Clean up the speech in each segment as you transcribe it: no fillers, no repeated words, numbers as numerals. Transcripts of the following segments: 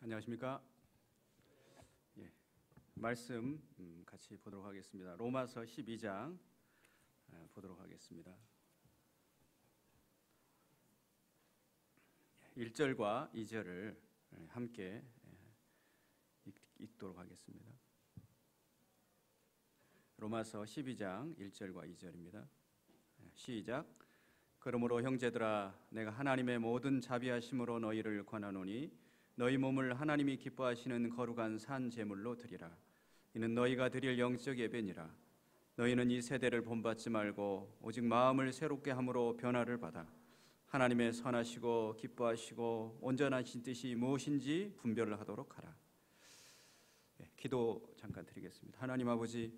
안녕하십니까? 말씀 같이 보도록 하겠습니다. 로마서 12장 보도록 하겠습니다. 1절과 2절을 함께 읽도록 하겠습니다. 로마서 12장 1절과 2절입니다. 시작. 그러므로 형제들아, 내가 하나님의 모든 자비하심으로 너희를 권하노니 너희 몸을 하나님이 기뻐하시는 거룩한 산 제물로 드리라. 이는 너희가 드릴 영적 예배니라. 너희는 이 세대를 본받지 말고 오직 마음을 새롭게 함으로 변화를 받아 하나님의 선하시고 기뻐하시고 온전하신 뜻이 무엇인지 분별을 하도록 하라. 기도 잠깐 드리겠습니다. 하나님 아버지,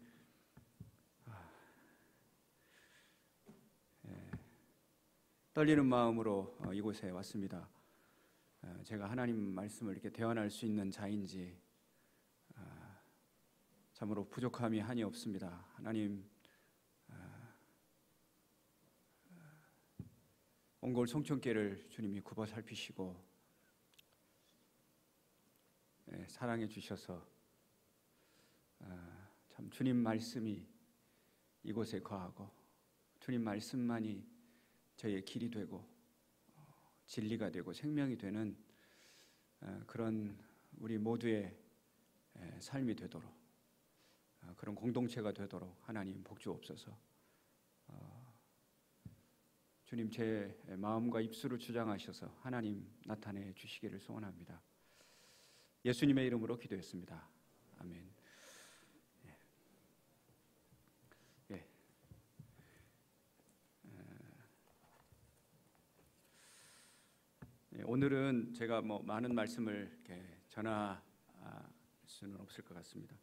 떨리는 마음으로 이곳에 왔습니다. 제가 하나님 말씀을 이렇게 대언할 수 있는 자인지 참으로 부족함이 한이 없습니다. 하나님, 옹골 송천길을 주님이 굽어 살피시고 사랑해 주셔서 참 주님 말씀이 이곳에 거하고 주님 말씀만이 저희의 길이 되고 진리가 되고 생명이 되는 그런 우리 모두의 삶이 되도록, 그런 공동체가 되도록 하나님 복주옵소서. 주님, 제 마음과 입술을 주장하셔서 하나님 나타내 주시기를 소원합니다. 예수님의 이름으로 기도했습니다. 아멘. 오늘은 제가 많은 말씀을 이렇게 전할 수는 없을 것 같습니다.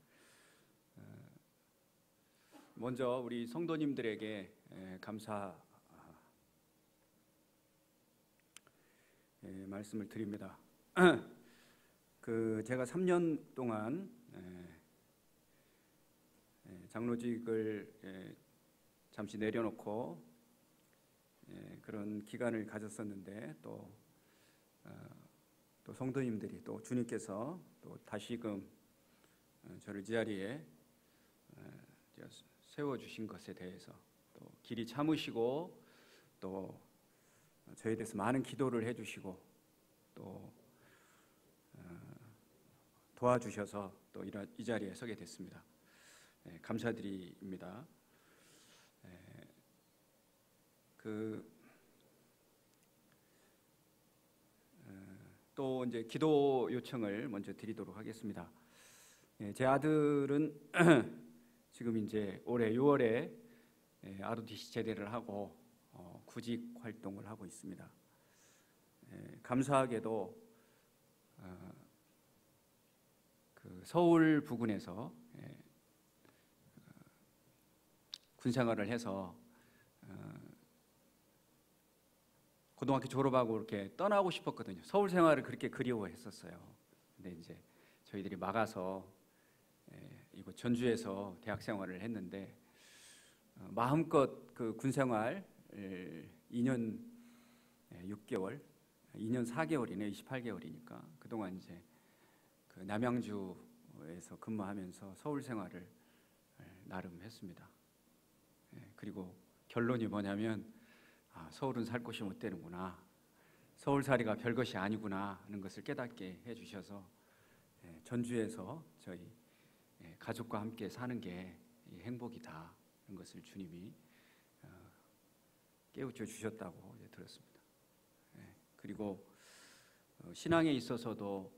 먼저 우리 성도님들에게 감사 말씀을 드립니다. 제가 3년 동안 장로직을 잠시 내려놓고 그런 기간을 가졌었는데 또 성도님들이 또 주님께서 또 다시금 저를 이 자리에 세워주신 것에 대해서 또 길이 참으시고 또 저에 대해서 많은 기도를 해주시고 또 도와주셔서 또 이 자리에 서게 됐습니다. 감사드립니다. 또 이제 기도 요청을 먼저 드리도록 하겠습니다. 제 아들은 지금 이제 올해 6월에 ROTC 제대를 하고 구직 활동을 하고 있습니다. 감사하게도 서울 부근에서 군 생활을 해서 고등학교 졸업하고 이렇게 떠나고 싶었거든요. 서울 생활을 그렇게 그리워했었어요. 근데 이제 저희들이 막아서 이곳 전주에서 대학 생활을 했는데 마음껏 그 군 생활 2년 6개월, 2년 4개월이네, 28개월이니까 그동안 이제 그 남양주에서 근무하면서 서울 생활을 나름 했습니다. 그리고 결론이 뭐냐면 서울은 살 곳이 못 되는구나, 서울살이가 별것이 아니구나 하는 것을 깨닫게 해주셔서 전주에서 저희 가족과 함께 사는 게 행복이다 하는 것을 주님이 깨우쳐 주셨다고 들었습니다. 그리고 신앙에 있어서도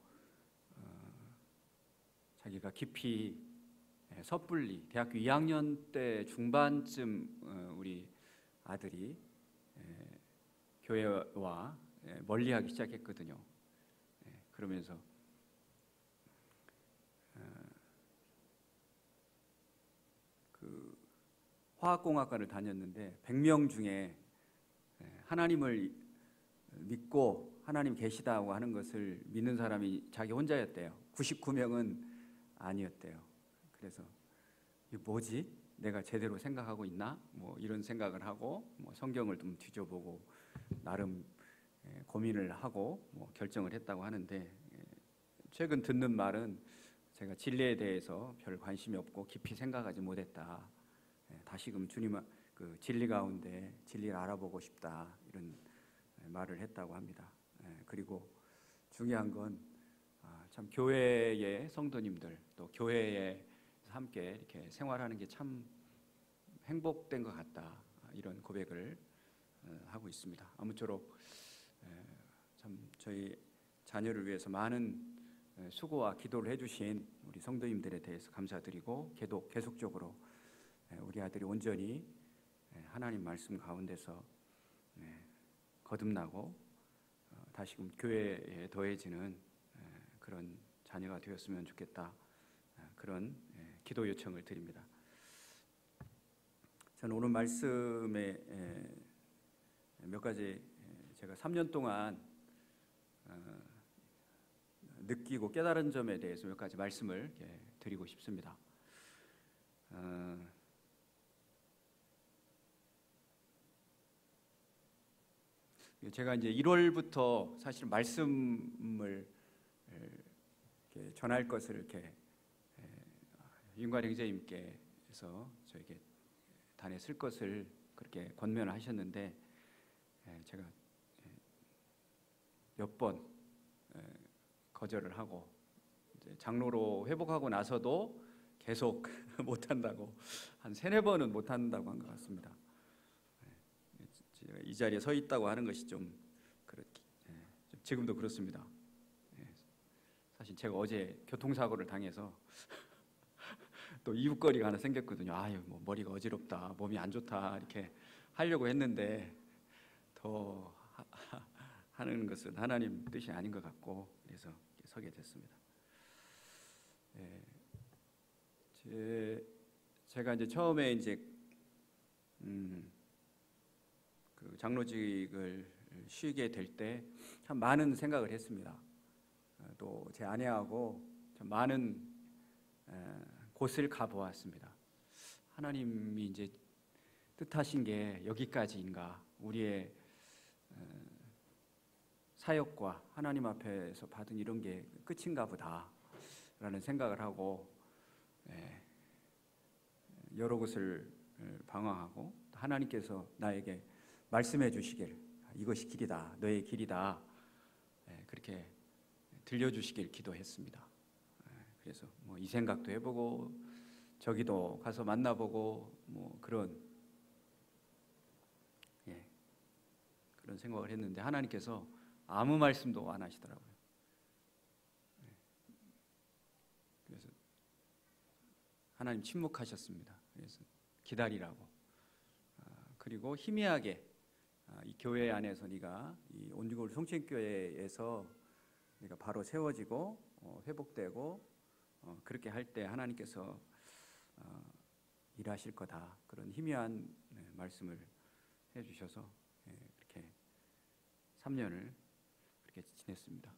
자기가 깊이 섣불리 대학교 2학년 때 중반쯤 우리 아들이 교회와 멀리하기 시작했거든요. 그러면서 그 화학공학과를 다녔는데 100명 중에 하나님을 믿고 하나님 계시다고 하는 것을 믿는 사람이 자기 혼자였대요. 99명은 아니었대요. 그래서 이게 뭐지? 내가 제대로 생각하고 있나? 이런 생각을 하고 성경을 좀 뒤져보고 나름 고민을 하고 결정을 했다고 하는데 최근 듣는 말은 제가 진리에 대해서 별 관심이 없고 깊이 생각하지 못했다. 다시금 주님 그 진리 가운데 진리를 알아보고 싶다, 이런 말을 했다고 합니다. 그리고 중요한 건 참 교회의 성도님들, 또 교회에 함께 이렇게 생활하는 게 참 행복된 것 같다, 이런 고백을 하고 있습니다. 아무쪼록 참 저희 자녀를 위해서 많은 수고와 기도를 해주신 우리 성도님들에 대해서 감사드리고, 계속적으로 우리 아들이 온전히 하나님 말씀 가운데서 거듭나고 다시금 교회에 더해지는 그런 자녀가 되었으면 좋겠다, 그런 기도 요청을 드립니다. 저는 오늘 말씀에 몇 가지 제가 3년 동안 느끼고 깨달은 점에 대해서 몇 가지 말씀을 드리고 싶습니다. 제가 이제 1월부터 사실 말씀을 전할 것을 이렇게 윤관 형제님께서 저에게 단에 쓸 것을 그렇게 권면을 하셨는데, 제가 몇 번 거절을 하고, 이제 장로로 회복하고 나서도 계속 못한다고, 한 3-4번은 못한다고 한 것 같습니다. 제가 이 자리에 서 있다고 하는 것이 좀 그렇게, 지금도 그렇습니다. 사실 제가 어제 교통사고를 당해서 또 이웃거리가 하나 생겼거든요. 아유, 뭐 머리가 어지럽다, 몸이 안 좋다, 이렇게 하려고 했는데 더 하는 것은 하나님 뜻이 아닌 것 같고, 그래서 서게 됐습니다. 제가 이제 처음에 이제 그 장로직을 쉬게 될 때 참 많은 생각을 했습니다. 또 제 아내하고 참 많은 곳을 가보았습니다. 하나님이 이제 뜻하신 게 여기까지인가, 우리의 사역과 하나님 앞에서 받은 이런 게 끝인가 보다라는 생각을 하고, 여러 곳을 방황하고, 하나님께서 나에게 말씀해 주시길, 이것이 길이다, 너의 길이다, 그렇게 들려주시길 기도했습니다. 그래서 뭐 이 생각도 해보고 저기도 가서 만나보고 뭐 그런 생각을 했는데, 하나님께서 아무 말씀도 안 하시더라고요. 그래서 하나님 침묵하셨습니다. 그래서 기다리라고. 그리고 희미하게 이 교회 안에서 네가 이 온누골 성취교회에서 네가 바로 세워지고 회복되고 그렇게 할 때 하나님께서 일하실 거다, 그런 희미한 말씀을 해주셔서 이렇게 3년을 그렇게 지냈습니다.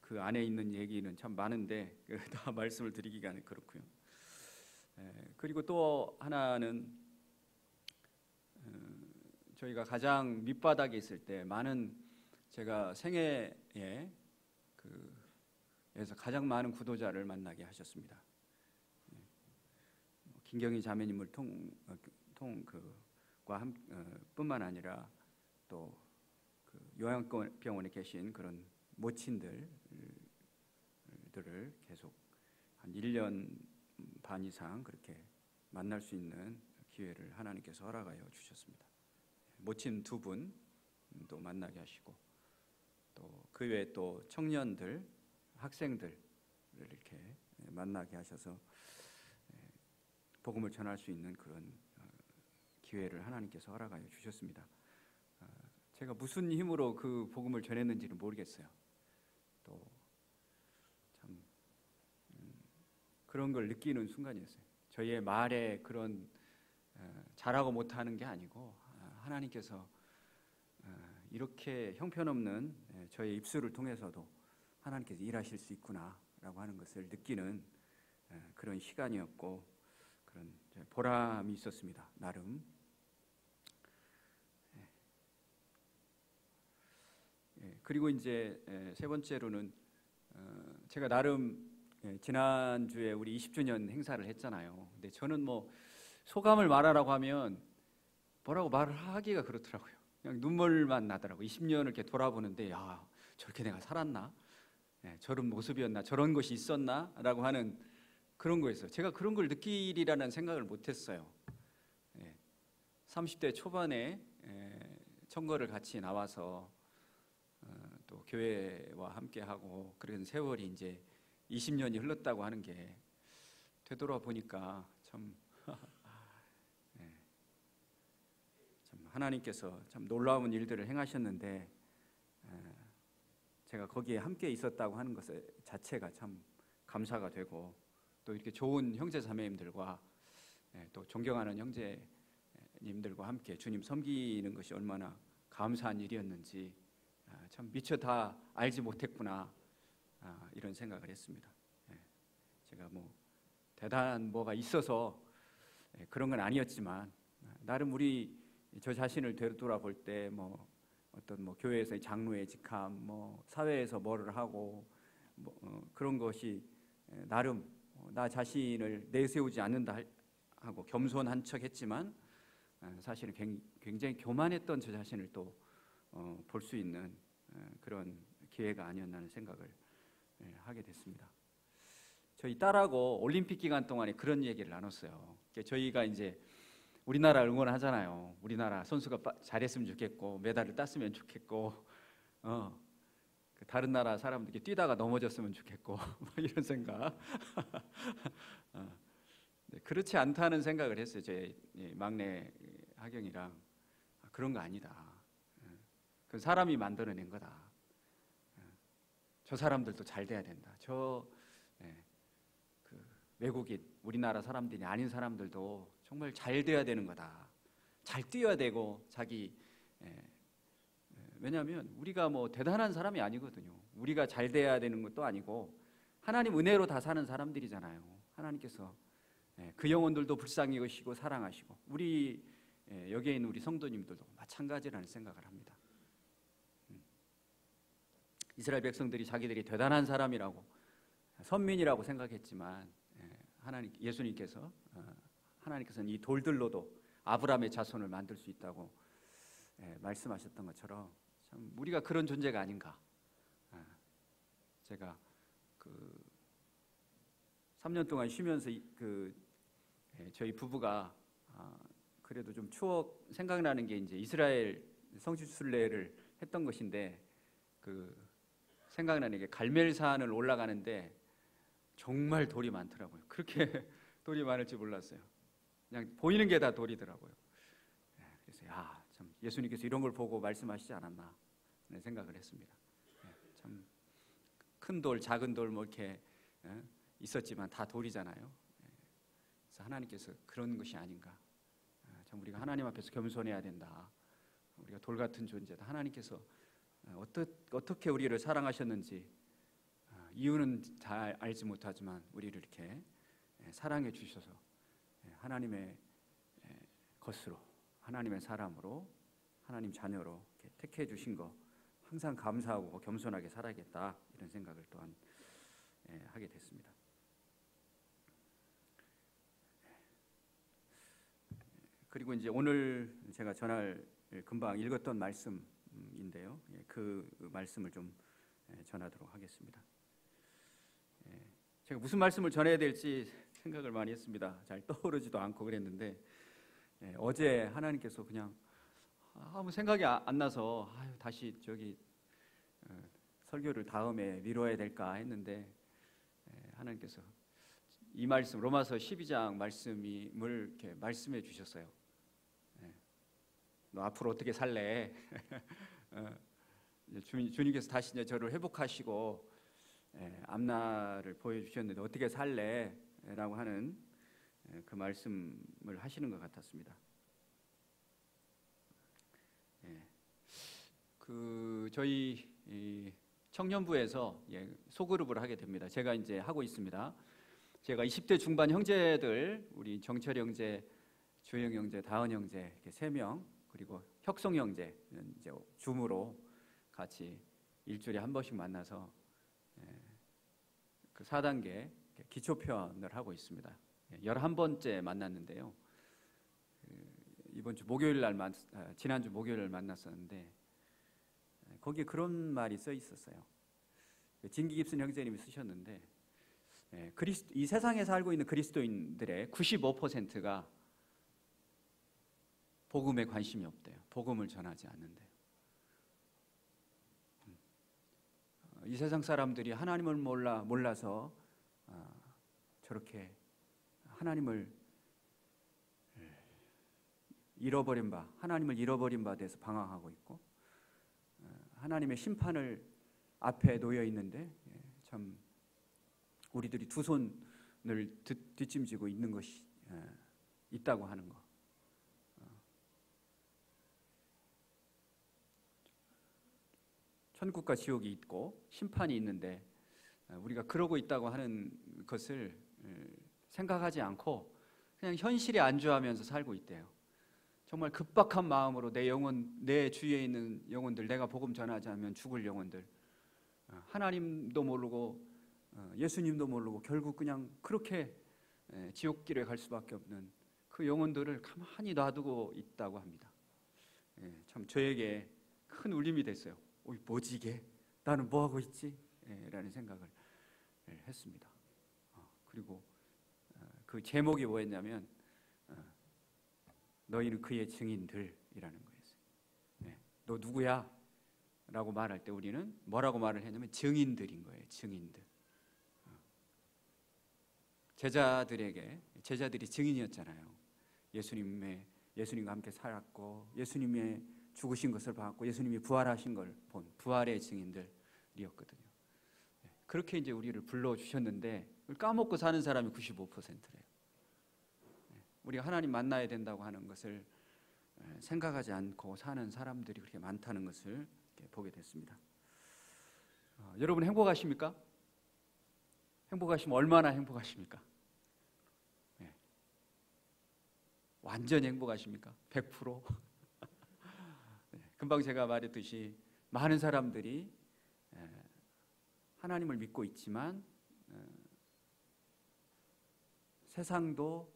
그 안에 있는 얘기는 참 많은데 다 말씀을 드리기가 그렇고요. 그리고 또 하나는 저희가 가장 밑바닥에 있을 때 많은, 제가 생애에 그래서 가장 많은 구도자를 만나게 하셨습니다. 김경희 자매님을 뿐만 아니라 또 그 요양병원에 계신 그런 모친들을 계속 한 1년 반 이상 그렇게 만날 수 있는 기회를 하나님께서 허락하여 주셨습니다. 모친 2분도 만나게 하시고, 또 그 외에 또 청년들, 학생들을 이렇게 만나게 하셔서 복음을 전할 수 있는 그런 기회를 하나님께서 허락하여 주셨습니다. 제가 무슨 힘으로 그 복음을 전했는지는 모르겠어요. 또 참 그런 걸 느끼는 순간이었어요. 저희의 말에 그런 잘하고 못하는 게 아니고, 하나님께서 이렇게 형편없는 저의 입술을 통해서도 하나님께서 일하실 수 있구나라고 하는 것을 느끼는 그런 시간이었고, 그런 보람이 있었습니다, 나름. 그리고 이제 세 번째로는 제가 나름 지난주에 우리 20주년 행사를 했잖아요. 근데 저는 뭐 소감을 말하라고 하면 뭐라고 말을 하기가 그렇더라고요. 그냥 눈물만 나더라고요. 20년을 이렇게 돌아보는데 야, 저렇게 내가 살았나? 저런 모습이었나? 저런 것이 있었나? 라고 하는 그런 거였어요. 제가 그런 걸 느끼리라는 생각을 못했어요. 30대 초반에 청거를 같이 나와서 또 교회와 함께하고 그런 세월이 이제 20년이 흘렀다고 하는 게 되돌아보니까 참 하나님께서 참 놀라운 일들을 행하셨는데 제가 거기에 함께 있었다고 하는 것 자체가 참 감사가 되고 또 이렇게 좋은 형제 자매님들과 또 존경하는 형제님들과 함께 주님 섬기는 것이 얼마나 감사한 일이었는지 참 미처 다 알지 못했구나 이런 생각을 했습니다. 제가 뭐 대단한 뭐가 있어서 그런 건 아니었지만 나름 우리 저 자신을 되돌아볼 때 뭐 어떤 뭐 교회에서의 장로의 직함, 뭐 사회에서 뭐를 하고 뭐 그런 것이 나름 나 자신을 내세우지 않는다 하고 겸손한 척했지만 사실은 굉장히 교만했던 저 자신을 또 볼 수 있는 그런 기회가 아니었나 하는 생각을 하게 됐습니다. 저희 딸하고 올림픽 기간 동안에 그런 얘기를 나눴어요. 저희가 이제 우리나라 응원하잖아요. 우리나라 선수가 잘했으면 좋겠고 메달을 땄으면 좋겠고 다른 나라 사람들이 뛰다가 넘어졌으면 좋겠고 뭐 이런 생각. 그렇지 않다는 생각을 했어요. 제 막내 하경이랑 그런 거 아니다. 그 사람이 만들어낸 거다. 저 사람들도 잘 돼야 된다. 그 외국인 우리나라 사람들이 아닌 사람들도 정말 잘 돼야 되는 거다. 잘 뛰어야 되고 왜냐하면 우리가 뭐 대단한 사람이 아니거든요. 우리가 잘 돼야 되는 것도 아니고 하나님 은혜로 다 사는 사람들이잖아요. 하나님께서 그 영혼들도 불쌍히 여기시고 사랑하시고 우리 여기에 있는 우리 성도님들도 마찬가지라는 생각을 합니다. 이스라엘 백성들이 자기들이 대단한 사람이라고 선민이라고 생각했지만 예수님께서 하나님께서는 이 돌들로도 아브라함의 자손을 만들 수 있다고 말씀하셨던 것처럼 참 우리가 그런 존재가 아닌가. 제가 그 3년 동안 쉬면서 저희 부부가 그래도 좀 추억 생각나는 게 이제 이스라엘 성지순례를 했던 것인데 생각나는 게 갈멜산을 올라가는데 정말 돌이 많더라고요. 그렇게 돌이 많을 줄 몰랐어요. 그냥 보이는 게 다 돌이더라고요. 그래서 참 예수님께서 이런 걸 보고 말씀하시지 않았나 생각을 했습니다. 참 큰 돌, 작은 돌 뭐 이렇게 있었지만 다 돌이잖아요. 그래서 하나님께서 그런 것이 아닌가. 참 우리가 하나님 앞에서 겸손해야 된다. 우리가 돌 같은 존재다. 하나님께서 어떻게 우리를 사랑하셨는지 이유는 잘 알지 못하지만 우리를 이렇게 사랑해 주셔서 하나님의 것으로 하나님의 사람으로 하나님 자녀로 이렇게 택해 주신 거 항상 감사하고 겸손하게 살아야겠다 이런 생각을 또한 하게 됐습니다. 그리고 이제 오늘 제가 전할 금방 읽었던 말씀인데요. 그 말씀을 좀 전하도록 하겠습니다. 제가 무슨 말씀을 전해야 될지 생각을 많이 했습니다. 잘 떠오르지도 않고 그랬는데 어제 하나님께서 그냥 아무 생각이 안 나서 다시 설교를 다음에 미뤄야 될까 했는데 하나님께서 이 말씀 로마서 12장 말씀을 이렇게 말씀해 주셨어요. 너 앞으로 어떻게 살래? 주님께서 다시 이제 저를 회복하시고 앞날을 보여주셨는데 어떻게 살래? 라고 하는 그 말씀을 하시는 것 같았습니다. 저희 청년부에서 소그룹을 하게 됩니다. 제가 이제 하고 있습니다. 제가 20대 중반 형제들, 우리 정철 형제, 주영 형제, 다은 형제 이렇게 3명, 그리고 혁성 형제 이제 줌으로 같이 일주일에 한 번씩 만나서 그 4단계 기초 표현을 하고 있습니다. 11번째 만났는데요. 이번 주 목요일 날 지난주 목요일 날 만났었는데 거기에 그런 말이 써 있었어요. 진기 깁슨 형제님이 쓰셨는데 이 세상에 살고 있는 그리스도인들의 95%가 복음에 관심이 없대요. 복음을 전하지 않는데요. 이 세상 사람들이 하나님을 몰라서 저렇게 하나님을 하나님을 잃어버린 바 돼서 방황하고 있고 하나님의 심판을 앞에 놓여 있는데 참 우리들이 두 손을 뒷짐지고 있는 것이 있다고 하는 거. 천국과 지옥이 있고 심판이 있는데 우리가 그러고 있다고 하는 것을 생각하지 않고 그냥 현실에 안주하면서 살고 있대요. 정말 급박한 마음으로 내 주위에 있는 영혼들, 내가 복음 전하지 않으면 죽을 영혼들, 하나님도 모르고 예수님도 모르고 결국 그냥 그렇게 지옥길에 갈 수밖에 없는 그 영혼들을 가만히 놔두고 있다고 합니다. 참 저에게 큰 울림이 됐어요. 뭐지 이게? 나는 뭐 하고 있지? 라는 생각을 했습니다. 그리고 그 제목이 뭐였냐면 너희는 그의 증인들이라는 거였어요. 너 누구야? 라고 말할 때 우리는 뭐라고 말을 했냐면 증인들인 거예요. 증인들. 제자들이 증인이었잖아요. 예수님과 함께 살았고 예수님의 죽으신 것을 봤고 예수님이 부활하신 걸 본 부활의 증인들이었거든요. 그렇게 이제 우리를 불러주셨는데 까먹고 사는 사람이 95%래요. 우리가 하나님 만나야 된다고 하는 것을 생각하지 않고 사는 사람들이 그렇게 많다는 것을 보게 됐습니다. 여러분 행복하십니까? 행복하시면 얼마나 행복하십니까? 완전히 행복하십니까? 100%? 금방 제가 말했듯이 많은 사람들이 하나님을 믿고 있지만 세상도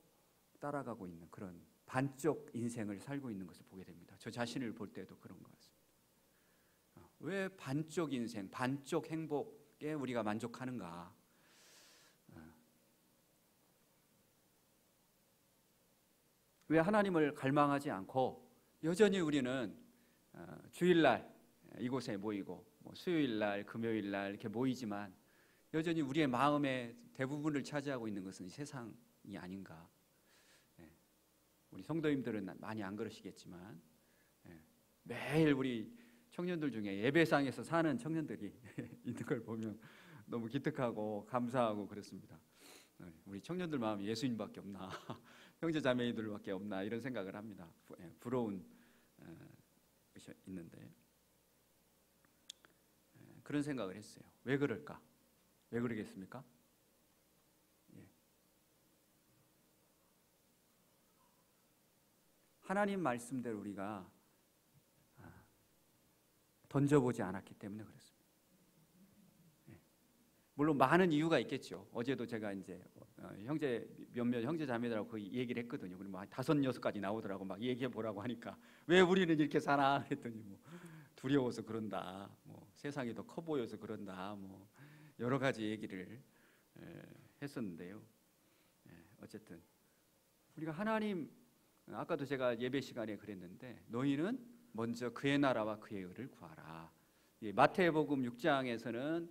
따라가고 있는 그런 반쪽 인생을 살고 있는 것을 보게 됩니다. 저 자신을 볼 때도 그런 것 같습니다. 왜 반쪽 인생, 반쪽 행복에 우리가 만족하는가? 왜 하나님을 갈망하지 않고 여전히 우리는 주일날 이곳에 모이고 수요일날, 금요일날 이렇게 모이지만 여전히 우리의 마음의 대부분을 차지하고 있는 것은 세상이 아닌가? 우리 성도님들은 많이 안 그러시겠지만 매일 우리 청년들 중에 예배상에서 사는 청년들이 있는 걸 보면 너무 기특하고 감사하고 그렇습니다. 우리 청년들 마음이 예수님밖에 없나, 형제 자매들밖에 없나 이런 생각을 합니다. 부러운 것이 있는데 그런 생각을 했어요. 왜 그럴까? 왜 그러겠습니까? 하나님 말씀대로 우리가 던져보지 않았기 때문에 그렇습니다. 물론 많은 이유가 있겠죠. 어제도 제가 이제 몇몇 형제 자매들하고 그 얘기를 했거든요. 그리고 뭐 5, 6가지 나오더라고. 막 얘기해 보라고 하니까 왜 우리는 이렇게 사나 했더니 뭐 두려워서 그런다. 뭐 세상이 더 커 보여서 그런다. 뭐 여러 가지 얘기를 했었는데요. 어쨌든 우리가 하나님 아까도 제가 예배 시간에 그랬는데 너희는 먼저 그의 나라와 그의 의를 구하라. 마태복음 6장에서는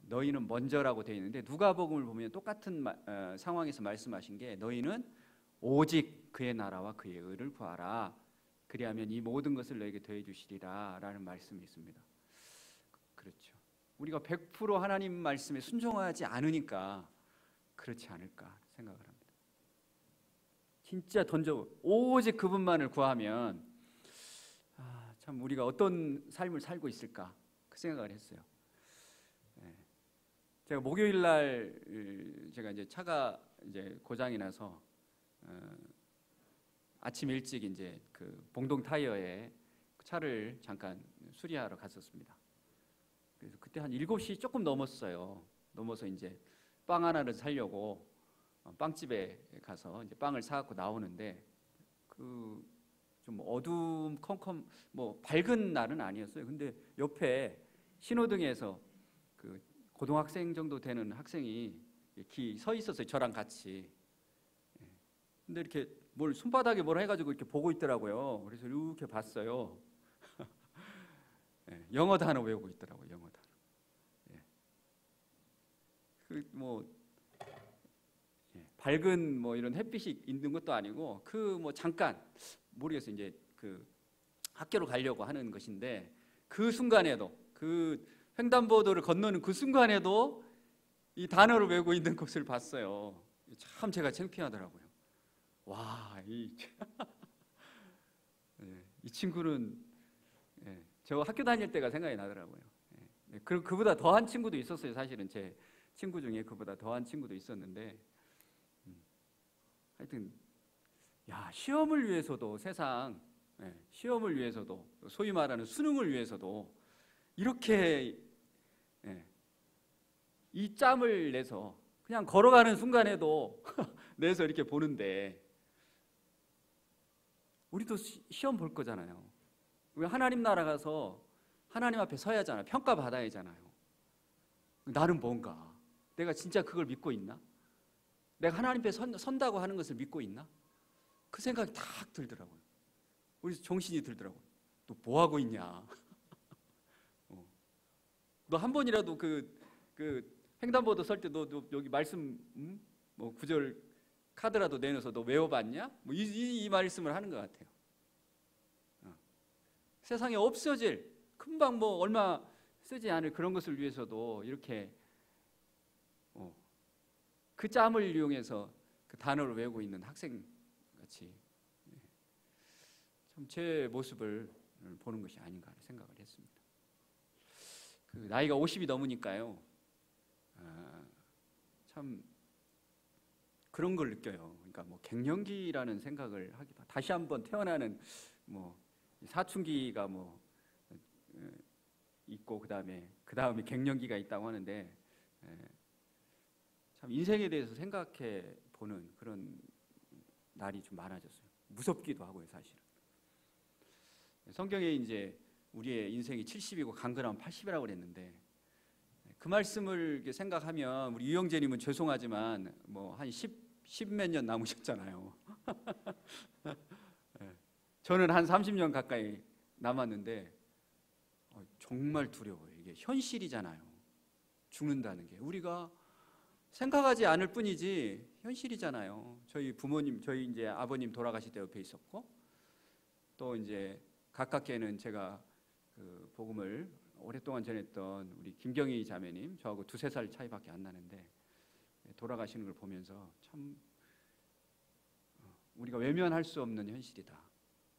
너희는 먼저라고 되어 있는데 누가복음을 보면 똑같은 상황에서 말씀하신 게 너희는 오직 그의 나라와 그의 의를 구하라. 그리하면 이 모든 것을 너에게 더해 주시리라 라는 말씀이 있습니다. 그렇죠. 우리가 100% 하나님 말씀에 순종하지 않으니까 그렇지 않을까 생각을 합니다. 진짜 오직 그분만을 구하면 참 우리가 어떤 삶을 살고 있을까 그 생각을 했어요. 제가 목요일 날 제가 이제 차가 이제 고장이 나서 아침 일찍 이제 그 봉동 타이어에 차를 잠깐 수리하러 갔었습니다. 그래서 그때 한 7시 조금 넘었어요. 넘어서 이제 빵 하나를 사려고 빵집에 가서 이제 빵을 사갖고 나오는데 그 좀 어둠컴컴 뭐 밝은 날은 아니었어요. 근데 옆에 신호등에서 그 고등학생 정도 되는 학생이 이렇게 서 있었어요. 저랑 같이. 근데 이렇게 뭘 손바닥에 뭘 해가지고 이렇게 보고 있더라고요. 그래서 이렇게 봤어요. 영어 단어 외우고 있더라고요. 영어 단어. 그뭐 밝은 뭐 이런 햇빛이 있는 것도 아니고 그 뭐 잠깐 모르겠어요. 이제 그 학교로 가려고 하는 것인데 그 순간에도 그 횡단보도를 건너는 그 순간에도 이 단어를 외우고 있는 것을 봤어요. 참 제가 창피하더라고요. 와, 이 친구는 저 학교 다닐 때가 생각이 나더라고요. 그보다 더한 친구도 있었어요. 사실은 제 친구 중에 그보다 더한 친구도 있었는데 하여튼 시험을 위해서도 시험을 위해서도 소위 말하는 수능을 위해서도 이렇게 이 짬을 내서 그냥 걸어가는 순간에도 내서 이렇게 보는데 우리도 시험 볼 거잖아요. 우리 하나님 나라 가서 하나님 앞에 서야 하잖아요. 평가받아야 하잖아요. 나는 뭔가? 내가 진짜 그걸 믿고 있나? 내가 하나님 앞에 선다고 하는 것을 믿고 있나? 그 생각이 탁 들더라고요. 우리 정신이 들더라고요. 너 뭐 하고 있냐? 너 한 번이라도 그 횡단보도 설 때 너 여기 말씀 뭐 구절 카드라도 내놔서 너 외워봤냐? 뭐 이 말씀을 하는 것 같아요. 세상에 없어질 금방 뭐 얼마 쓰지 않을 그런 것을 위해서도 이렇게 그 짬을 이용해서 그 단어를 외우고 있는 학생 같이 참 제 모습을 보는 것이 아닌가 하는 생각을 했습니다. 그 나이가 50이 넘으니까요. 참 그런 걸 느껴요. 그러니까 뭐 갱년기라는 생각을 하기도 다시 한번 태어나는 뭐 사춘기가 뭐 있고 그다음에 갱년기가 있다고 하는데 참 인생에 대해서 생각해 보는 그런 날이 좀 많아졌어요. 무섭기도 하고요, 사실은. 성경에 이제 우리의 인생이 70이고 강건하면 80이라고 그랬는데 그 말씀을 생각하면 우리 유영재님은 죄송하지만 뭐 한 10몇 년 남으셨잖아요. 저는 한 30년 가까이 남았는데 정말 두려워요. 이게 현실이잖아요. 죽는다는 게 우리가 생각하지 않을 뿐이지 현실이잖아요. 저희 부모님, 저희 이제 아버님 돌아가실 때 옆에 있었고 또 이제 가깝게는 제가 그 복음을 오랫동안 전했던 우리 김경희 자매님, 저하고 2-3살 차이밖에 안 나는데 돌아가시는 걸 보면서 참 우리가 외면할 수 없는 현실이다,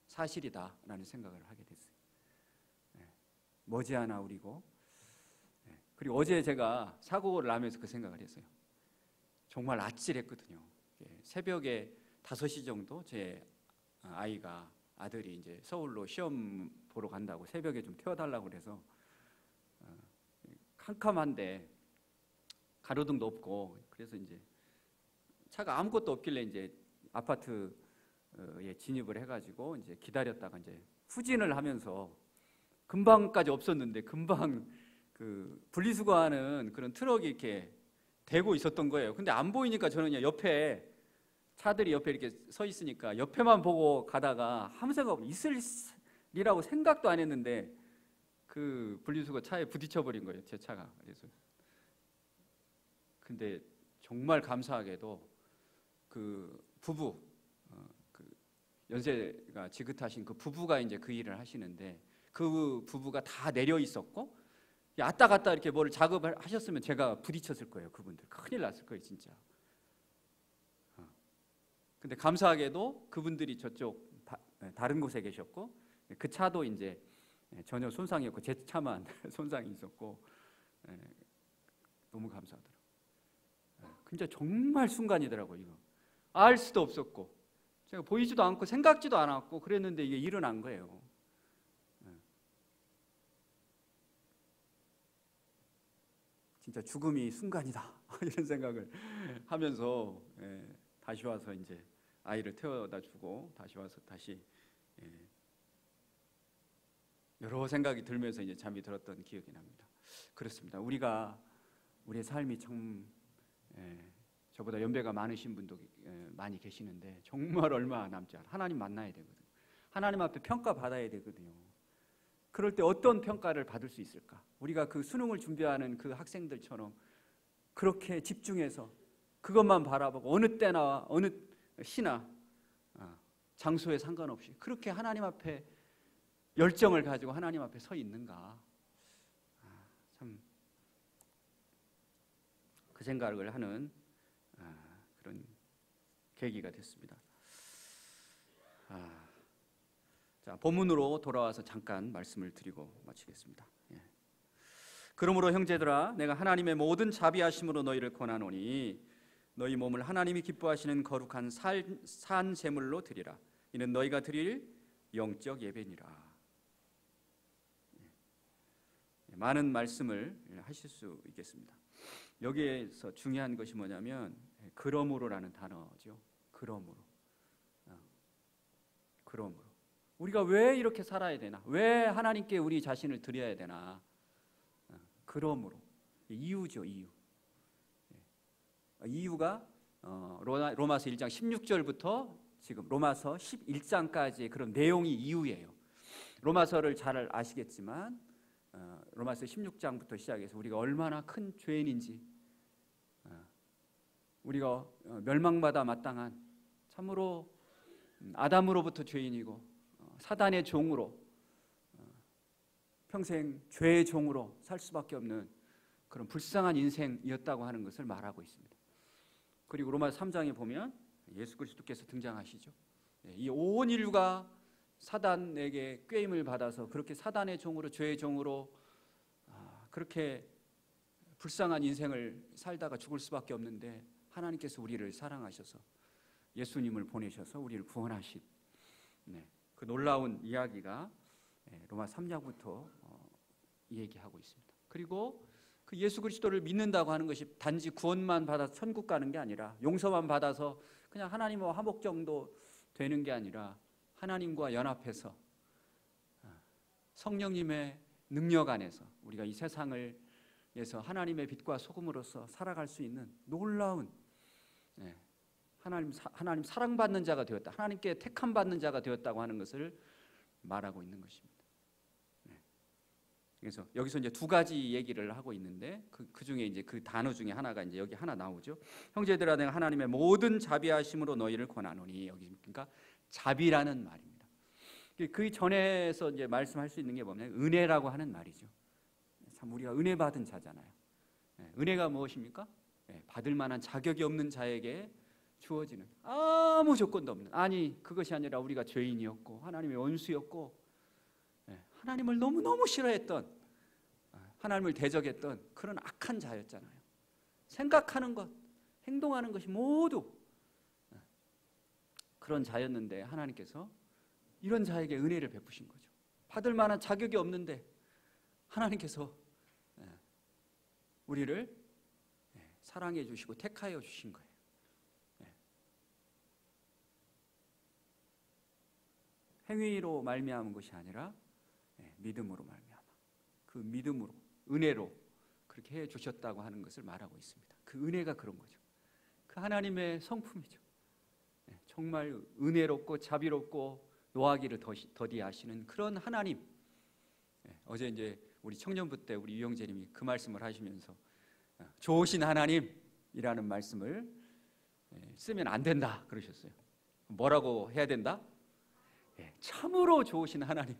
사실이다라는 생각을 하게 됐어요. 머지않아 우리고. 그리고 어제 제가 사고를 나면서 그 생각을 했어요. 정말 아찔했거든요. 새벽에 5시 정도 제 아들이 이제 서울로 시험 보러 간다고 새벽에 좀 태워달라고 그래서 캄캄한데 가로등도 없고 그래서 이제 차가 아무것도 없길래 이제 아파트에 진입을 해가지고 이제 기다렸다가 이제 후진을 하면서 금방까지 없었는데 금방 그 분리수거하는 그런 트럭이 이렇게 대고 있었던 거예요. 근데 안 보이니까 저는 그냥 옆에 차들이 옆에 이렇게 서 있으니까 옆에만 보고 가다가 아무 생각 없이 있으리라고 생각도 안 했는데 그 분리수거 차에 부딪혀 버린 거예요, 제 차가. 그래서 근데 정말 감사하게도 그 부부 그 연세가 지긋하신 그 부부가 이제 그 일을 하시는데 그 부부가 다 내려 있었고 왔다 갔다 이렇게 뭘 작업을 하셨으면 제가 부딪혔을 거예요. 그분들 큰일 났을 거예요, 진짜. 근데 감사하게도 그분들이 저쪽 다른 곳에 계셨고 그 차도 이제 전혀 손상이 없고 제 차만 손상이 있었고 너무 감사하더라고요. 진짜 정말 순간이더라고요. 이거 알 수도 없었고 제가 보이지도 않고 생각지도 않았고 그랬는데 이게 일어난 거예요. 진짜 죽음이 순간이다 이런 생각을 하면서 다시 와서 이제 아이를 태워다 주고 다시 와서 다시 여러 생각이 들면서 이제 잠이 들었던 기억이 납니다. 그렇습니다. 우리의 삶이 참 저보다 연배가 많으신 분도 많이 계시는데 정말 얼마 남지 않아. 하나님 만나야 되거든요. 하나님 앞에 평가받아야 되거든요. 그럴 때 어떤 평가를 받을 수 있을까? 우리가 그 수능을 준비하는 그 학생들처럼 그렇게 집중해서 그것만 바라보고 어느 때나 어느 시나 장소에 상관없이 그렇게 하나님 앞에 열정을 가지고 하나님 앞에 서 있는가? 참 그 생각을 하는 그런 계기가 됐습니다. 자, 본문으로 돌아와서 잠깐 말씀을 드리고 마치겠습니다. 그러므로 형제들아, 내가 하나님의 모든 자비하심으로 너희를 권하노니 너희 몸을 하나님이 기뻐하시는 거룩한 산 제물로 드리라. 이는 너희가 드릴 영적 예배니라. 많은 말씀을 하실 수 있겠습니다. 여기에서 중요한 것이 뭐냐면 그러므로라는 단어죠. 그러므로. 우리가 왜 이렇게 살아야 되나? 왜 하나님께 우리 자신을 드려야 되나? 그러므로. 이유죠, 이유. 이유가 로마서 1장 16절부터 지금 로마서 11장까지의 그런 내용이 이유예요. 로마서를 잘 아시겠지만 로마서 16장부터 시작해서 우리가 얼마나 큰 죄인인지, 우리가 멸망받아 마땅한 참으로 아담으로부터 죄인이고 사단의 종으로 평생 죄의 종으로 살 수밖에 없는 그런 불쌍한 인생이었다고 하는 것을 말하고 있습니다. 그리고 로마서 3장에 보면 예수 그리스도께서 등장하시죠. 이 온 인류가 사단에게 꾀임을 받아서 그렇게 사단의 종으로, 죄의 종으로 그렇게 불쌍한 인생을 살다가 죽을 수밖에 없는데 하나님께서 우리를 사랑하셔서 예수님을 보내셔서 우리를 구원하신 그 놀라운 이야기가 로마 3장부터 얘기하고 있습니다. 그리고 그 예수 그리스도를 믿는다고 하는 것이 단지 구원만 받아서 천국 가는 게 아니라, 용서만 받아서 그냥 하나님과 화목 정도 되는 게 아니라 하나님과 연합해서 성령님의 능력 안에서 우리가 이 세상을 위해서 하나님의 빛과 소금으로서 살아갈 수 있는 놀라운 하나님 사랑받는 자가 되었다, 하나님께 택함 받는 자가 되었다고 하는 것을 말하고 있는 것입니다. 그래서 여기서 이제 두 가지 얘기를 하고 있는데 그 중에 이제 그 단어 중에 하나가 이제 여기 하나 나오죠. 형제들아, 내가 하나님의 모든 자비하심으로 너희를 권하노니. 여기 그러니까 자비라는 말입니다. 그 전에서 이제 말씀할 수 있는 게 뭐냐면 은혜라고 하는 말이죠. 참 우리가 은혜 받은 자잖아요. 은혜가 무엇입니까? 받을 만한 자격이 없는 자에게 주어지는 아무 조건도 없는, 아니 그것이 아니라 우리가 죄인이었고 하나님의 원수였고 하나님을 너무너무 싫어했던, 하나님을 대적했던 그런 악한 자였잖아요. 생각하는 것, 행동하는 것이 모두 그런 자였는데 하나님께서 이런 자에게 은혜를 베푸신 거죠. 받을 만한 자격이 없는데 하나님께서 우리를 사랑해 주시고 택하여 주신 거예요. 행위로 말미암은 것이 아니라 믿음으로 말미암아, 그 믿음으로, 은혜로 그렇게 해 주셨다고 하는 것을 말하고 있습니다. 그 은혜가 그런 거죠. 그 하나님의 성품이죠. 정말 은혜롭고 자비롭고 노하기를 더디하시는 그런 하나님. 어제 이제 우리 청년부 때 우리 유영재님이 그 말씀을 하시면서 좋으신 하나님이라는 말씀을 쓰면 안 된다 그러셨어요. 뭐라고 해야 된다? 참으로 좋으신 하나님.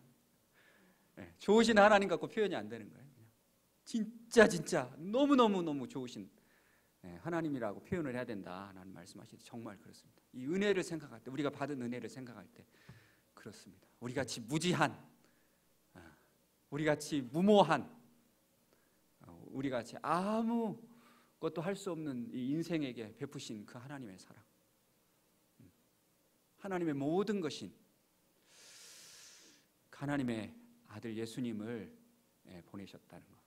좋으신 하나님 갖고 표현이 안 되는 거예요. 진짜 너무 좋으신 하나님이라고 표현을 해야 된다라는 말씀하시죠. 정말 그렇습니다. 이 은혜를 생각할 때, 우리가 받은 은혜를 생각할 때 그렇습니다. 우리같이 무지한, 우리같이 무모한, 우리같이 아무것도 할 수 없는 이 인생에게 베푸신 그 하나님의 사랑, 하나님의 모든 것인 하나님의 아들 예수님을 보내셨다는 것.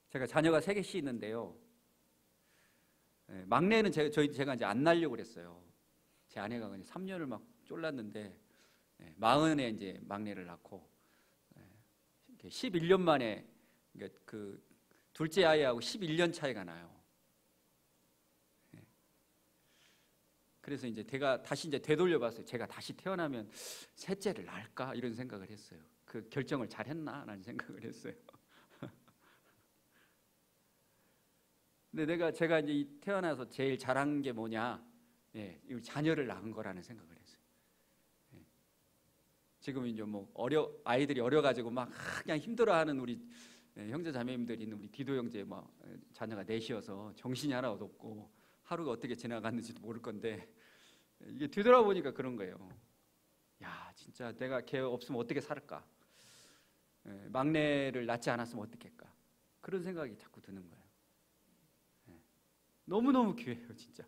제가 자녀가 셋이 있는데요. 막내는 제가 이제 안 낳으려고 그랬어요. 제 아내가 그냥 3년을 막 쫄랐는데 40에 이제 막내를 낳고 11년 만에 그 둘째 아이하고 11년 차이가 나요. 그래서 이제 제가 다시 이제 되돌려봤어요. 제가 다시 태어나면 셋째를 낳을까 이런 생각을 했어요. 그 결정을 잘했나라는 생각을 했어요. 근데 제가 이제 태어나서 제일 잘한 게 뭐냐? 이 자녀를 낳은 거라는 생각을 했어요. 지금 이제 뭐 아이들이 어려가지고 막 그냥 힘들어하는 우리 형제 자매님들이 있는 우리 디도 형제 뭐 자녀가 넷이어서 정신이 하나도 없고 하루가 어떻게 지나갔는지도 모를 건데 이게 뒤돌아보니까 그런 거예요. 야, 진짜 내가 걔 없으면 어떻게 살을까? 막내를 낳지 않았으면 어떻겠까? 그런 생각이 자꾸 드는 거예요. 너무너무 귀해요, 진짜.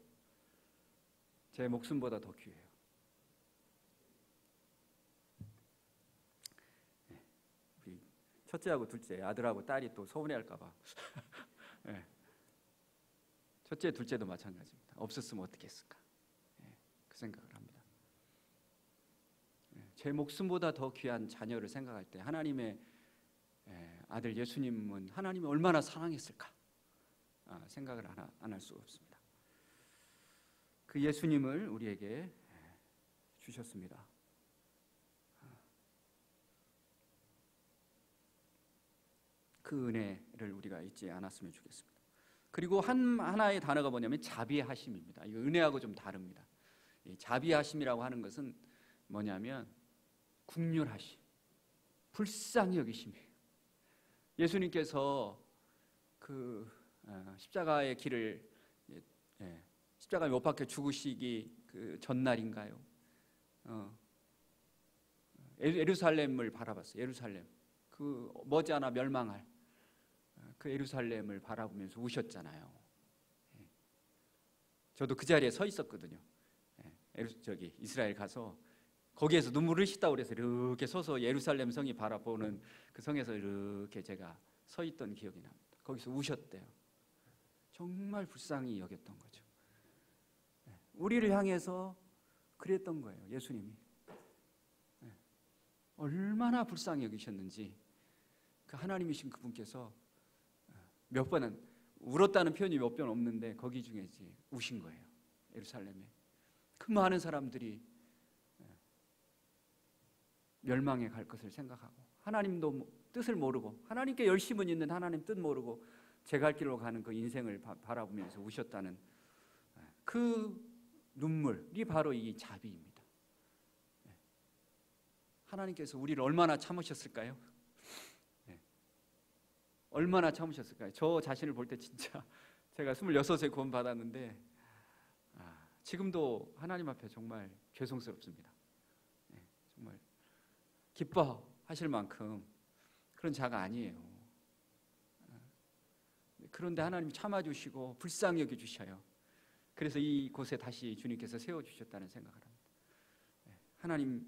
제 목숨보다 더 귀해요. 우리 첫째하고 둘째, 아들하고 딸이 또 서운해할까 봐. 첫째, 둘째도 마찬가지입니다. 없었으면 어떻게 했을까? 그 생각을 합니다. 제 목숨보다 더 귀한 자녀를 생각할 때 하나님의 아들 예수님은 하나님이 얼마나 사랑했을까? 생각을 안 할 수가 없습니다. 그 예수님을 우리에게 주셨습니다. 그 은혜를 우리가 잊지 않았으면 좋겠습니다. 그리고 하나의 단어가 뭐냐면 자비하심입니다. 이거 은혜하고 좀 다릅니다. 이 자비하심이라고 하는 것은 뭐냐면 국률하심, 불쌍히 여기심이에요. 예수님께서 그 십자가의 길을 십자가에 못 박혀 죽으시기 그 전날인가요? 예루살렘을 바라봤어요. 예루살렘, 그 머지않아 멸망할 그 예루살렘을 바라보면서 우셨잖아요. 저도 그 자리에 서 있었거든요. 저기 이스라엘 가서 거기에서 눈물을 씻다고 그래서 이렇게 서서 예루살렘 성이 바라보는 그 성에서 이렇게 제가 서 있던 기억이 납니다. 거기서 우셨대요. 정말 불쌍히 여겼던 거죠. 우리를 향해서 그랬던 거예요. 예수님이 얼마나 불쌍히 여기셨는지 그 하나님이신 그분께서 몇 번은 울었다는 표현이 몇 번 없는데 거기 중에 이제 우신 거예요. 예루살렘에 그 많은 사람들이 멸망에 갈 것을 생각하고 하나님도 뜻을 모르고 하나님께 열심은 있는 하나님 뜻 모르고 제 갈 길로 가는 그 인생을 바라보면서 우셨다는 그 눈물이 바로 이 자비입니다. 하나님께서 우리를 얼마나 참으셨을까요? 얼마나 참으셨을까요? 저 자신을 볼 때 진짜 제가 26세 구원 받았는데 지금도 하나님 앞에 정말 죄송스럽습니다. 정말 기뻐하실 만큼 그런 자가 아니에요. 그런데 하나님이 참아주시고 불쌍히 여겨주셔요. 그래서 이곳에 다시 주님께서 세워주셨다는 생각을 합니다. 하나님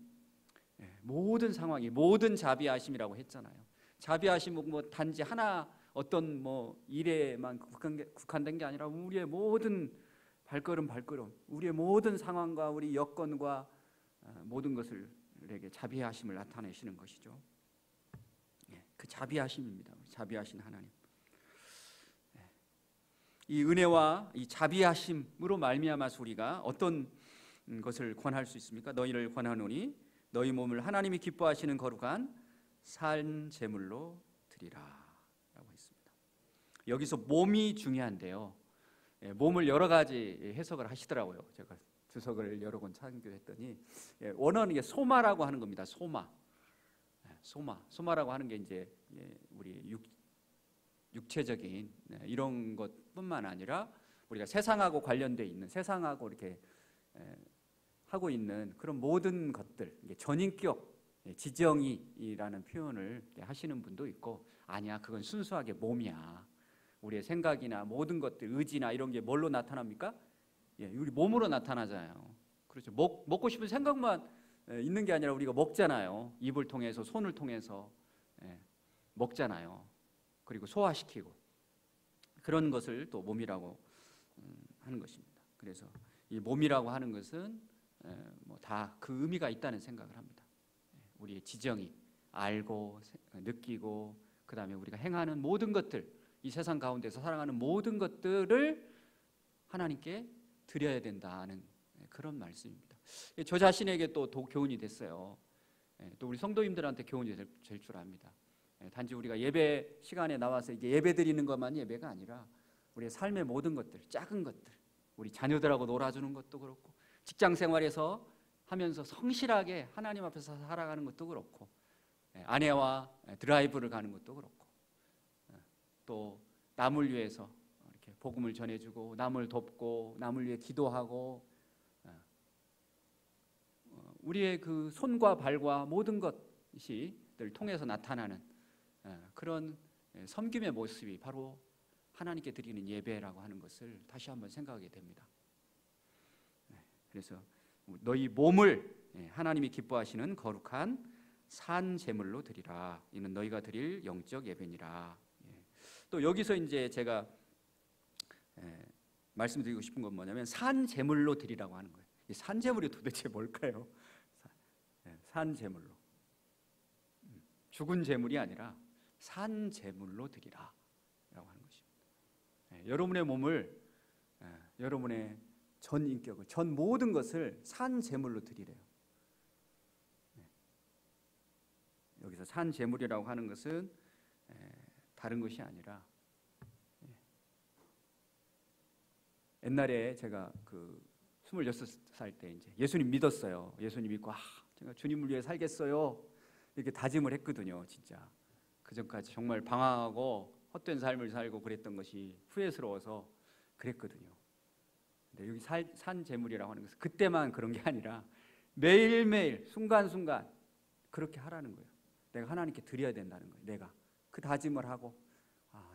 모든 상황이 모든 자비하심이라고 했잖아요. 자비하심은 뭐 단지 하나 어떤 뭐 일에만 국한된 게 아니라 우리의 모든 발걸음 우리의 모든 상황과 우리 여건과 모든 것을 우리에게 자비하심을 나타내시는 것이죠. 그 자비하심입니다. 자비하신 하나님. 이 은혜와 이 자비하심으로 말미암아서 우리가 어떤 것을 권할 수 있습니까? 너희를 권하노니 너희 몸을 하나님이 기뻐하시는 거룩한 산 제물로 드리라 라고 했습니다. 여기서 몸이 중요한데요. 몸을 여러 가지 해석을 하시더라고요. 제가 주석을 여러 권 참교했더니 원어는 이게 소마라고 하는 겁니다. 소마라고 하는 게 이제 우리 육체적인 이런 것뿐만 아니라 우리가 세상하고 관련돼 있는 세상하고 이렇게 하고 있는 그런 모든 것들, 전인격 지정이라는 표현을 하시는 분도 있고 아니야 그건 순수하게 몸이야. 우리의 생각이나 모든 것들, 의지나 이런 게 뭘로 나타납니까? 우리 몸으로 나타나잖아요. 그렇죠. 먹고 싶은 생각만 있는 게 아니라 우리가 먹잖아요. 입을 통해서 손을 통해서 먹잖아요. 그리고 소화시키고 그런 것을 또 몸이라고 하는 것입니다. 그래서 이 몸이라고 하는 것은 뭐 다 그 의미가 있다는 생각을 합니다. 우리의 지정이 알고 느끼고 그 다음에 우리가 행하는 모든 것들, 이 세상 가운데서 살아가는 모든 것들을 하나님께 드려야 된다는 그런 말씀입니다. 저 자신에게 또 교훈이 됐어요. 또 우리 성도님들한테 교훈이 될 줄 압니다. 단지 우리가 예배 시간에 나와서 이게 예배 드리는 것만 예배가 아니라 우리의 삶의 모든 것들, 작은 것들, 우리 자녀들하고 놀아주는 것도 그렇고 직장 생활에서 하면서 성실하게 하나님 앞에서 살아가는 것도 그렇고 아내와 드라이브를 가는 것도 그렇고 또 남을 위해서 이렇게 복음을 전해주고 남을 돕고 남을 위해 기도하고 우리의 그 손과 발과 모든 것을 통해서 나타나는 그런 섬김의 모습이 바로 하나님께 드리는 예배라고 하는 것을 다시 한번 생각하게 됩니다. 그래서 너희 몸을 하나님이 기뻐하시는 거룩한 산 제물로 드리라. 이는 너희가 드릴 영적 예배니라. 또 여기서 이제 제가 말씀드리고 싶은 건 뭐냐면 산 제물로 드리라고 하는 거예요. 이 산 제물이 도대체 뭘까요? 산 제물로. 죽은 제물이 아니라 산 제물로 드리라라고 하는 것입니다. 여러분의 몸을 여러분의 전 인격을 전 모든 것을 산 제물로 드리래요. 여기서 산 제물이라고 하는 것은 다른 것이 아니라 옛날에 제가 그 26살 때 이제 예수님 믿었어요. 예수님 믿고 제가 주님을 위해 살겠어요. 이렇게 다짐을 했거든요. 진짜 그 전까지 정말 방황하고 헛된 삶을 살고 그랬던 것이 후회스러워서 그랬거든요. 근데 여기 산 제물이라고 하는 것은 그때만 그런 게 아니라 매일매일 순간순간 그렇게 하라는 거예요. 내가 하나님께 드려야 된다는 거예요. 내가 그 다짐을 하고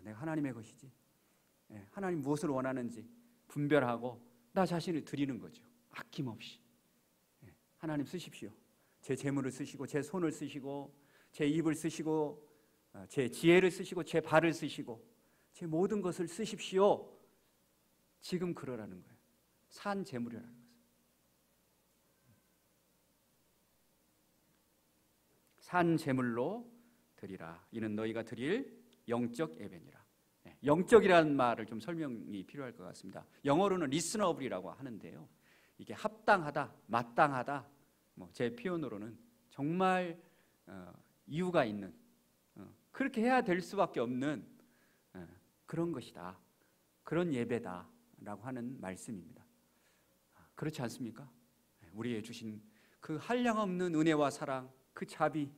내가 하나님의 것이지. 하나님 무엇을 원하는지 분별하고 나 자신을 드리는 거죠. 아낌없이. 하나님 쓰십시오. 제 재물을 쓰시고 제 손을 쓰시고 제 입을 쓰시고 제 지혜를 쓰시고 제 발을 쓰시고 제 모든 것을 쓰십시오. 지금 그러라는 거예요. 산 제물이라는 것은. 산 제물로 드리라. 이는 너희가 드릴 영적 예배니라. 영적이라는 말을 좀 설명이 필요할 것 같습니다. 영어로는 리스너블이라고 하는데요. 이게 합당하다, 마땅하다. 제 표현으로는 정말 이유가 있는 그렇게 해야 될 수밖에 없는 그런 것이다. 그런 예배다라고 하는 말씀입니다. 그렇지 않습니까? 우리에게 주신 그 한량없는 은혜와 사랑, 그 자비,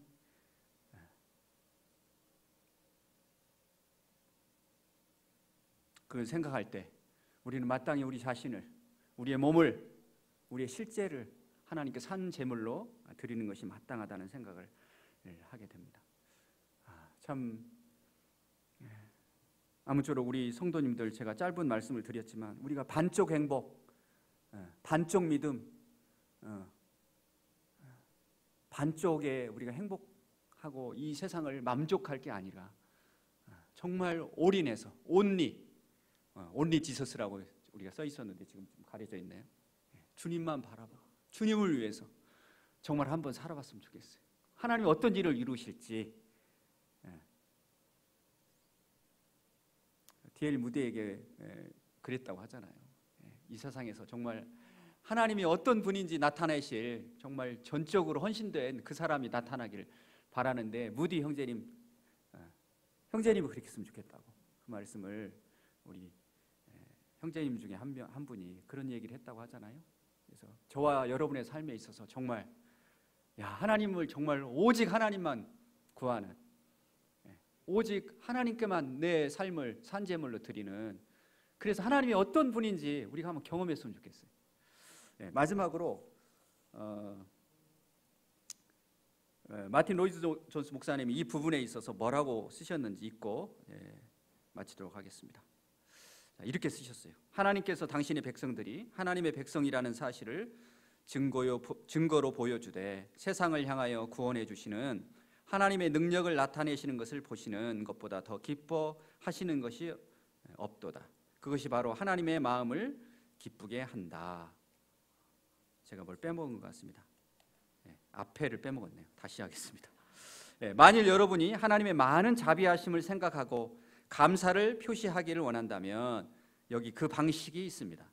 그걸 생각할 때 우리는 마땅히 우리 자신을, 우리의 몸을, 우리의 실제를 하나님께 산 제물로 드리는 것이 마땅하다는 생각을 하게 됩니다. 참 아무쪼록 우리 성도님들, 제가 짧은 말씀을 드렸지만 우리가 반쪽 행복, 반쪽 믿음, 반쪽에 우리가 행복하고 이 세상을 만족할 게 아니라 정말 올인해서 온리 지서스라고 우리가 써 있었는데 지금 좀 가려져 있네요. 주님만 바라보고 주님을 위해서 정말 한번 살아봤으면 좋겠어요. 하나님이 어떤 일을 이루실지. D.L. 무디에게 그랬다고 하잖아요. 이 세상에서 정말 하나님이 어떤 분인지 나타내실 정말 전적으로 헌신된 그 사람이 나타나길 바라는데 무디 형제님이 그렇게 했으면 좋겠다고 그 말씀을 우리 형제님 중에 한 분이 그런 얘기를 했다고 하잖아요. 그래서 저와 여러분의 삶에 있어서 정말 하나님을 정말 오직 하나님만 구하는, 오직 하나님께만 내 삶을 산제물로 드리는, 그래서 하나님이 어떤 분인지 우리가 한번 경험했으면 좋겠어요. 마지막으로 마틴 로이드 존스 목사님이 이 부분에 있어서 뭐라고 쓰셨는지 읽고 마치도록 하겠습니다. 이렇게 쓰셨어요. 하나님께서 당신의 백성들이 하나님의 백성이라는 사실을 증거로 보여주되 세상을 향하여 구원해 주시는 하나님의 능력을 나타내시는 것을 보시는 것보다 더 기뻐하시는 것이 없도다. 그것이 바로 하나님의 마음을 기쁘게 한다. 제가 뭘 빼먹은 것 같습니다. 앞에를 빼먹었네요. 다시 하겠습니다. 만일 여러분이 하나님의 많은 자비하심을 생각하고 감사를 표시하기를 원한다면 여기 그 방식이 있습니다.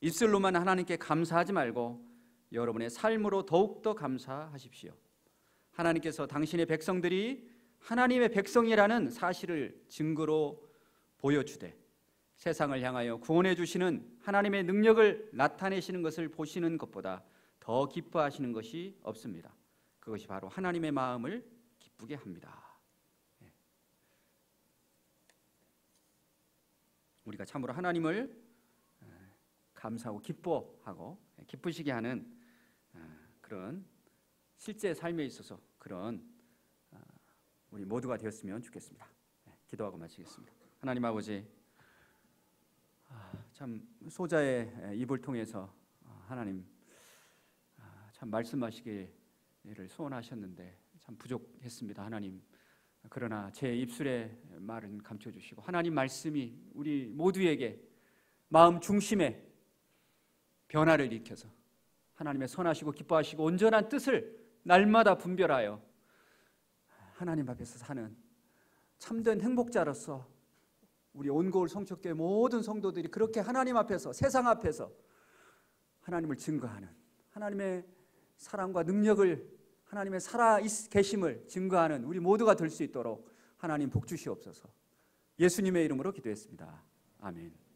입술로만 하나님께 감사하지 말고 여러분의 삶으로 더욱더 감사하십시오. 하나님께서 당신의 백성들이 하나님의 백성이라는 사실을 증거로 보여주되 세상을 향하여 구원해 주시는 하나님의 능력을 나타내시는 것을 보시는 것보다 더 기뻐하시는 것이 없습니다. 그것이 바로 하나님의 마음을 기쁘게 합니다. 우리가 참으로 하나님을 감사하고 기뻐하고 기쁘시게 하는 그런 실제 삶에 있어서 그런 우리 모두가 되었으면 좋겠습니다. 기도하고 마치겠습니다. 하나님 아버지, 참 소자의 입을 통해서 하나님 참 말씀하시기를 소원하셨는데 참 부족했습니다. 하나님, 그러나 제 입술의 말은 감춰주시고 하나님 말씀이 우리 모두에게 마음 중심에 변화를 일으켜서 하나님의 선하시고 기뻐하시고 온전한 뜻을 날마다 분별하여 하나님 앞에서 사는 참된 행복자로서 우리 온거울 성축교회 모든 성도들이 그렇게 하나님 앞에서, 세상 앞에서 하나님을 증거하는, 하나님의 사랑과 능력을, 하나님의 살아 계심을 증거하는 우리 모두가 될 수 있도록 하나님 복 주시옵소서. 예수님의 이름으로 기도했습니다. 아멘.